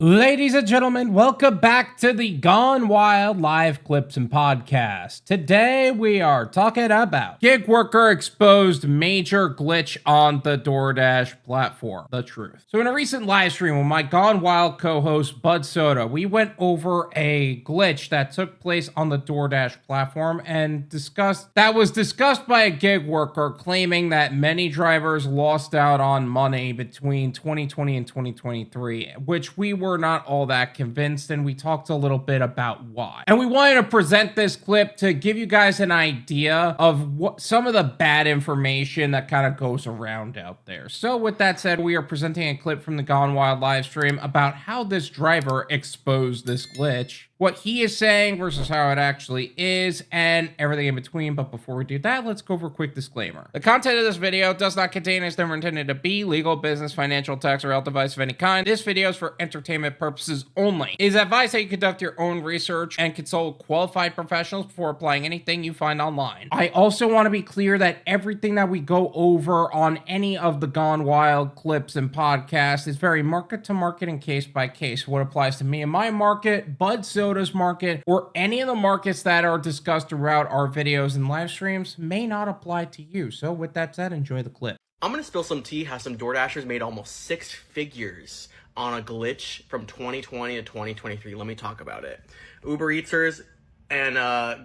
Ladies and gentlemen, welcome back to the Gone Wild live clips and podcast. Today we are talking about gig worker exposed major glitch on the DoorDash platform. The truth. So in a recent live stream with my Gone Wild co-host Budsoda, we went over a glitch that took place on the DoorDash platform and was discussed by a gig worker claiming that many drivers lost out on money between 2020 and 2023, which we were not all that convinced, and we talked a little bit about why. And we wanted to present this clip to give you guys an idea of what some of the bad information that kind of goes around out there. So with that said, we are presenting a clip from the Gone Wild live stream about how this driver exposed this glitch, what he is saying versus how it actually is, and everything in between. But before we do that, let's go over a quick disclaimer. The content of this video does not contain, is never intended to be, legal, business, financial, tax, or health advice of any kind. This video is for entertainment purposes only. It is advised that you conduct your own research and consult qualified professionals before applying anything you find online. I also want to be clear that everything that we go over on any of the Gone Wild clips and podcasts is very market to market and case by case. What applies to me and my market, Budsoda's market, or any of the markets that are discussed throughout our videos and live streams may not apply to you. So with that said, enjoy the clip. I'm gonna spill some tea how some DoorDashers made almost 6 figures on a glitch from 2020 to 2023. Let me talk about it. Uber Eatsers and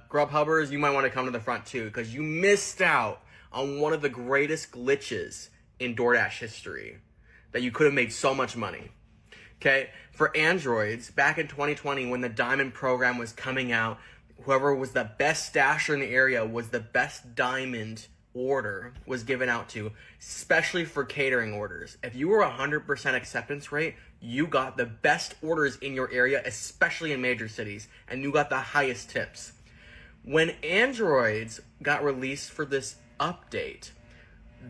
Grubhubbers, you might want to come to the front too, because you missed out on one of the greatest glitches in DoorDash history that you could have made so much money. Okay, for Androids, back in 2020 when the Diamond program was coming out, whoever was the best stasher in the area was the best Diamond order was given out to, especially for catering orders. If you were 100% acceptance rate, you got the best orders in your area, especially in major cities, and you got the highest tips. When Androids got released for this update,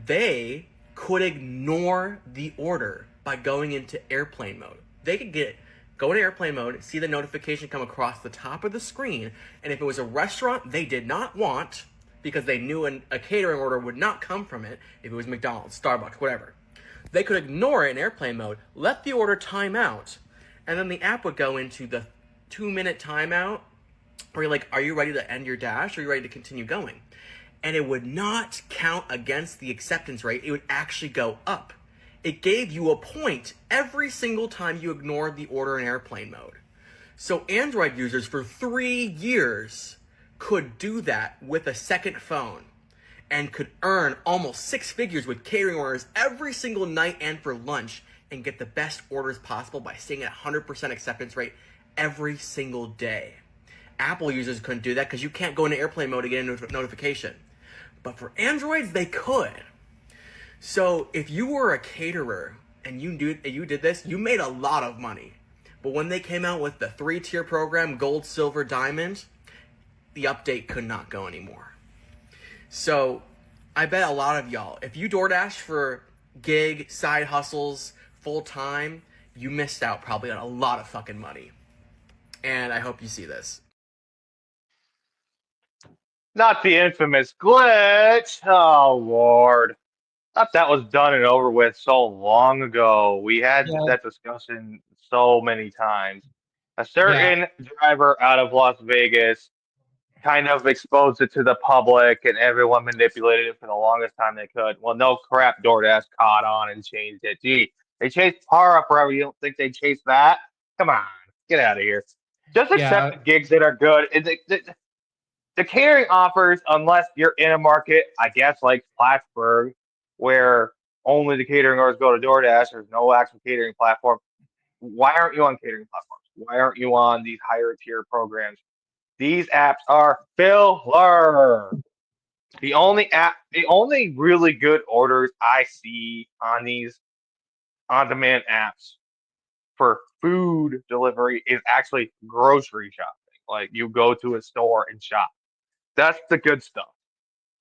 they could ignore the order by going into airplane mode. They could go into airplane mode, see the notification come across the top of the screen, and if it was a restaurant they did not want, because they knew a catering order would not come from it, if it was McDonald's, Starbucks, whatever, they could ignore it in airplane mode, let the order time out, and then the app would go into the 2-minute timeout, where you're like, are you ready to end your dash, or are you ready to continue going? And it would not count against the acceptance rate, it would actually go up. It gave you a point every single time you ignored the order in airplane mode. So Android users for 3 years could do that with a second phone and could earn almost 6 figures with catering orders every single night and for lunch, and get the best orders possible by staying at 100% acceptance rate every single day. Apple users couldn't do that because you can't go into airplane mode to get a notification. But for Androids, they could. So if you were a caterer and you did this, you made a lot of money. But when they came out with the 3-tier program, gold, silver, diamond, the update could not go anymore. So I bet a lot of y'all, if you DoorDash for gig, side hustles, full time, you missed out probably on a lot of fucking money. And I hope you see this. Not the infamous glitch. Oh, Lord. Thought that was done and over with so long ago. We had that discussion so many times. A certain driver out of Las Vegas kind of exposed it to the public, and everyone manipulated it for the longest time they could. Well, no crap, DoorDash caught on and changed it. Gee, they chased par up forever. You don't think they chased that? Come on, get out of here. Just accept the gigs that are good. The catering offers, unless you're in a market, I guess, like Plattsburgh, where only the catering orders go to DoorDash, there's no actual catering platform. Why aren't you on catering platforms? Why aren't you on these higher tier programs? These apps are filler. The only really good orders I see on these on-demand apps for food delivery is actually grocery shopping. Like, you go to a store and shop. That's the good stuff.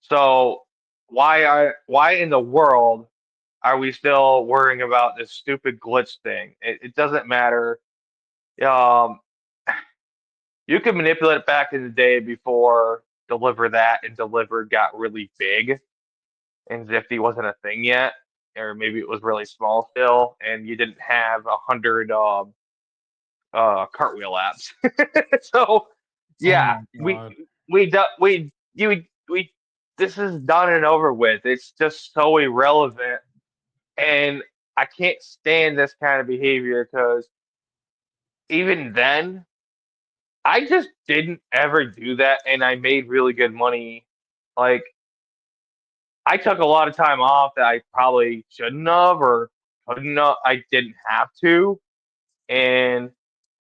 So why in the world are we still worrying about this stupid glitch thing? It doesn't matter. Um, you could manipulate it back in the day before Deliver That and Delivered got really big, and Zifty wasn't a thing yet, or maybe it was really small still, and you didn't have 100 cartwheel apps. So Oh yeah, my god. we this is done and over with. It's just so irrelevant, and I can't stand this kind of behavior because even then, I just didn't ever do that, and I made really good money. Like I took a lot of time off that I probably shouldn't have or couldn't have. I didn't have to, and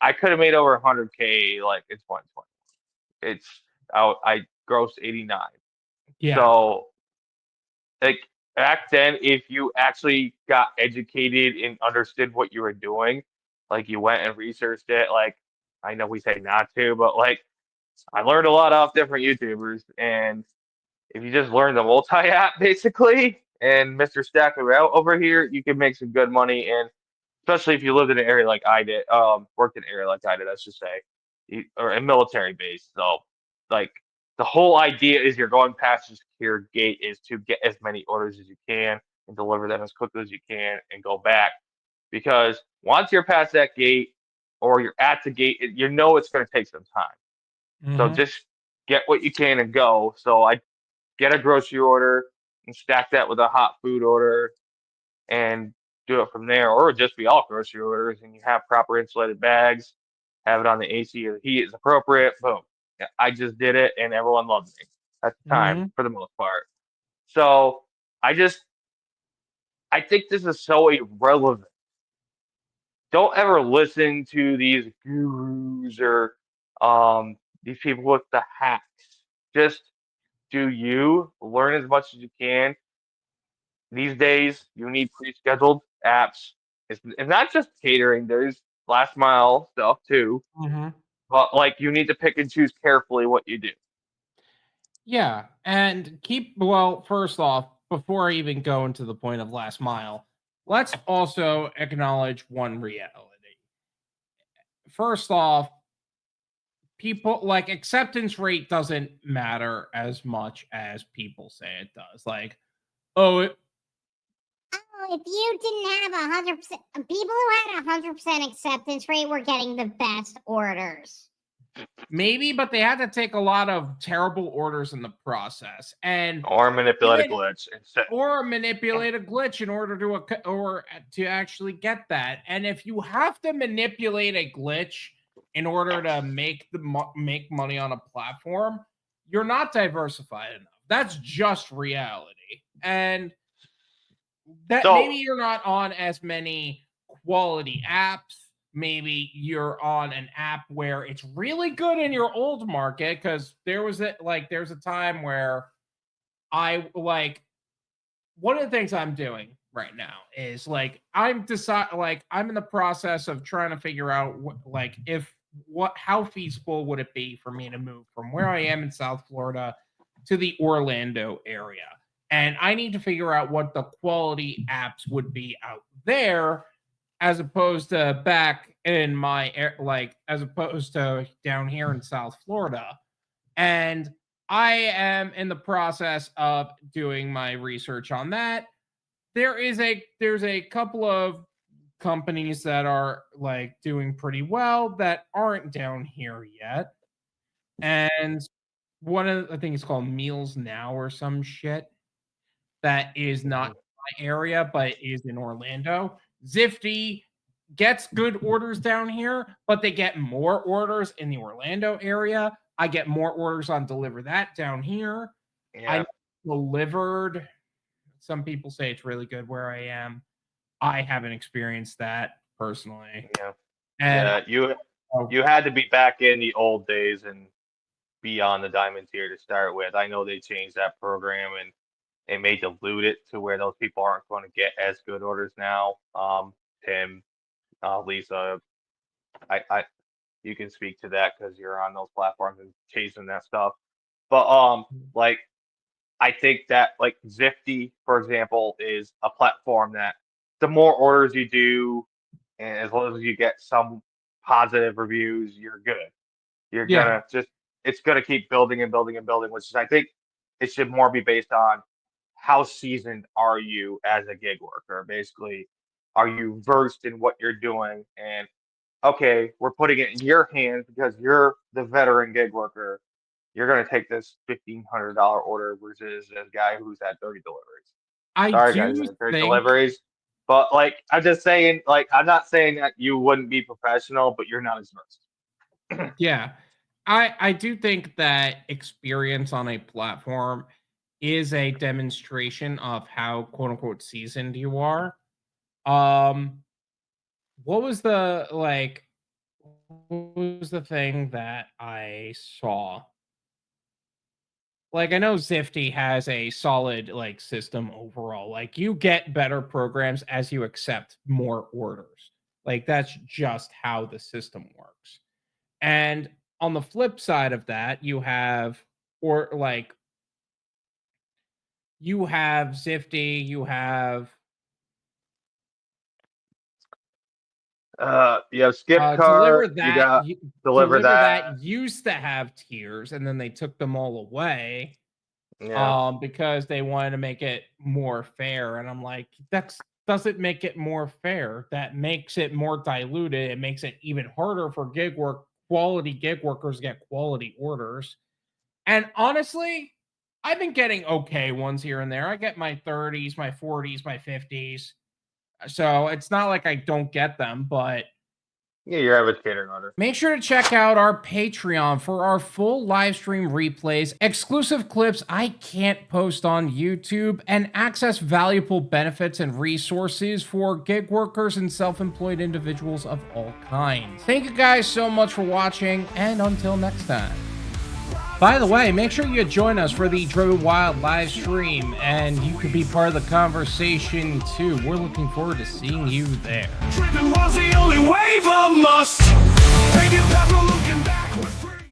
I could have made over 100K like in 2020. It's I grossed 89. Yeah. So like back then, if you actually got educated and understood what you were doing, like you went and researched it, like I know we say not to, but like I learned a lot off different YouTubers, and if you just learn the multi-app basically, and Mr. Stack it out over here, you can make some good money, and especially if you lived in an area like I did, worked in an area like I did, I should say, or a military base. So, like, the whole idea is you're going past the secure gate is to get as many orders as you can and deliver them as quickly as you can and go back. Because once you're past that gate or you're at the gate, you know it's going to take some time. So Mm-hmm. just get what you can and go. So I get a grocery order and stack that with a hot food order and do it from there, or just be all grocery orders and you have proper insulated bags, have it on the AC or the heat is appropriate. Boom. Yeah, I just did it and everyone loved me at the time Mm-hmm. for the most part. So I just I think this is so irrelevant. Don't ever listen to these gurus or these people with the hacks. Just do you learn as much as you can. These days, you need pre-scheduled apps. It's not just catering. There's last mile stuff too. Mm-hmm. But like, you need to pick and choose carefully what you do. Yeah, and well, first off, before I even go into the point of last mile, let's also acknowledge one reality. First off, people like acceptance rate doesn't matter as much as people say it does. Like, oh, Oh, if you didn't have 100%, people who had 100% acceptance rate were getting the best orders. maybe, but they had to take a lot of terrible orders in the process, and Or manipulate a even glitch instead. or manipulate a glitch in order to or to actually get that. And if you have to manipulate a glitch in order to make money on a platform, you're not diversified enough. That's just reality. And that maybe So you're not on as many quality apps. Maybe you're on an app where it's really good in your old market, because there's a time where I like one of the things I'm doing right now is like I'm in the process of trying to figure out how feasible would it be for me to move from where I am in South Florida to the Orlando area. And I need to figure out what the quality apps would be out there as opposed to back in as opposed to down here in South Florida. And I am in the process of doing my research on that. There's a couple of companies that are like doing pretty well that aren't down here yet. And one of the things called Meals Now or some shit that is not my area but is in Orlando. Zifty gets good orders down here, but they get more orders in the Orlando area. I get more orders on Deliver That down here. I yeah, delivered. Some people say it's really good where I am. I haven't experienced that personally. yeah, And yeah. oh, You had to be back in the old days and be on the diamond tier to start with. I know they changed that program and it may dilute it to where those people aren't going to get as good orders now. Tim, Lisa, I you can speak to that because you're on those platforms and chasing that stuff. But like I think that like Zifty, for example, is a platform that the more orders you do, and as long as you get some positive reviews, you're good. You're yeah, gonna just it's gonna keep building and building and building, which is I think it should more be based on how seasoned are you as a gig worker. Basically, are you versed in what you're doing and okay, we're putting it in your hands because you're the veteran gig worker. You're gonna take this $1,500 order versus this guy who's had 30 deliveries. I Sorry, guys, do that 30 think, deliveries. But like, I'm just saying, like, I'm not saying that you wouldn't be professional, but you're not as versed. yeah, I do think that experience on a platform is a demonstration of how quote unquote seasoned you are. Um, what was the like? What was the thing that I saw? Like, I know Zifty has a solid like system overall. Like, you get better programs as you accept more orders. Like, that's just how the system works. And on the flip side of that, you have or like you have Zifty, you have You have skip Deliver cart, you that. got deliver Deliver that. that used to have tiers, and then they took them all away. Yeah. Because they wanted to make it more fair. And I'm like, that doesn't make it more fair. That makes it more diluted. It makes it even harder for quality gig workers to get quality orders. And honestly, I've been getting okay ones here and there. I get my 30s, my 40s, my 50s. So it's not like I don't get them, but Yeah, your average catering order. make sure to check out our Patreon for our full live stream replays, exclusive clips I can't post on YouTube, and access valuable benefits and resources for gig workers and self-employed individuals of all kinds. Thank you guys so much for watching, and until next time. By the way, make sure you join us for the Driven Wyld live stream, and you could be part of the conversation too. We're looking forward to seeing you there. Driven was the only wave of must.